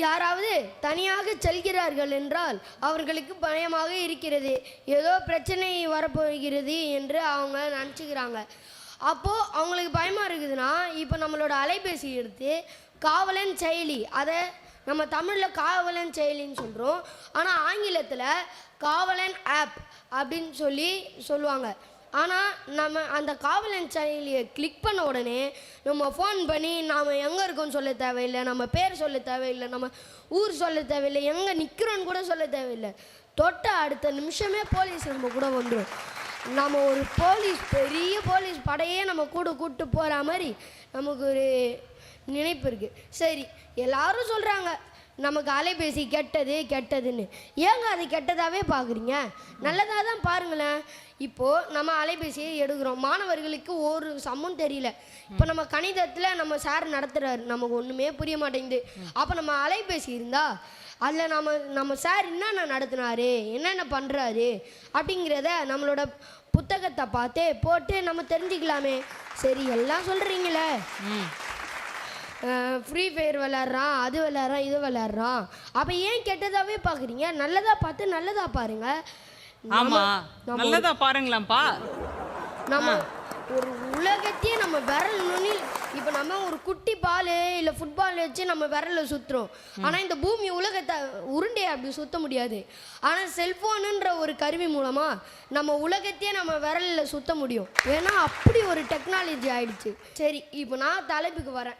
யாராவது தனியாக செல்கிறார்கள் என்றால் அவர்களுக்கு பயமாக இருக்கிறது, ஏதோ பிரச்சனை வரப்போகிறது என்று அவங்க நினச்சிக்கிறாங்க. அப்போது அவங்களுக்கு பயமாக இருக்குதுன்னா இப்போ நம்மளோட அலைபேசி எடுத்து காவலன் செயலி, அதை நம்ம தமிழில் காவலன் செயலின்னு சொல்கிறோம், ஆனால் ஆங்கிலத்தில் காவலன் ஆப் அப்படின்னு சொல்லுவாங்க. ஆனால் நம்ம அந்த காவலன் செயலியை கிளிக் பண்ண உடனே நம்ம ஃபோன் பண்ணி நாம் எங்கே இருக்கோன்னு சொல்ல தேவையில்லை, நம்ம பேர் சொல்ல தேவையில்லை, நம்ம ஊர் சொல்ல தேவையில்லை, எங்கே நிற்கிறோன்னு கூட சொல்ல தேவையில்லை. தொட்ட அடுத்த நிமிஷமே போலீஸ் நம்ம கூட வந்துடும். நம்ம ஒரு பெரிய போலீஸ் படையே நம்ம கூட கூப்பிட்டு போகிற மாதிரி நமக்கு ஒரு நினைப்பு இருக்குது. சரி, எல்லாரும் சொல்கிறாங்க நமக்கு அலைபேசி கெட்டதுன்னு. ஏங்க அது கெட்டதாகவே பார்க்குறீங்க? நல்லதாக தான் பாருங்களேன். இப்போது நம்ம அலைபேசியை எடுக்கிறோம், மாணவர்களுக்கு ஒரு சம்மம் தெரியல. இப்போ நம்ம கணிதத்தில் நம்ம சார் நடத்துகிறாரு, நமக்கு ஒன்றுமே புரிய மாட்டேங்குது. அப்போ நம்ம அலைபேசி இருந்தால் அதில் நம்ம சார் என்னென்ன நடத்தினாரு, என்னென்ன பண்ணுறாரு அப்படிங்கிறத நம்மளோட புத்தகத்தை பார்த்து போட்டு நம்ம தெரிஞ்சுக்கலாமே. சரி, எல்லாம் சொல்கிறீங்களே, ஃப்ரீ ஃபயர் விளையாடுறான், அது விளையாடுறான், இது விளையாடுறான், அப்போ ஏன் கெட்டதாகவே பார்க்குறீங்க? நல்லதாக பார்த்து நல்லதாக பாருங்க. ஆமாம், நல்லதாக பாருங்களாம்ப்பா. நம்ம ஒரு உலகத்தையே நம்ம விரல் நுனில், இப்போ நம்ம ஒரு குட்டி பால் இல்லை ஃபுட்பால் வச்சு நம்ம விரலில் சுற்றுறோம். ஆனால் இந்த பூமி உலகத்தை உருண்டையை அப்படி சுற்ற முடியாது. ஆனால் செல்ஃபோனுன்ற ஒரு கருவி மூலமாக நம்ம உலகத்தையே நம்ம விரலில் சுற்ற முடியும். ஏன்னா அப்படி ஒரு டெக்னாலஜி ஆயிடுச்சு. சரி, இப்போ நான் தலைப்புக்கு வரேன்.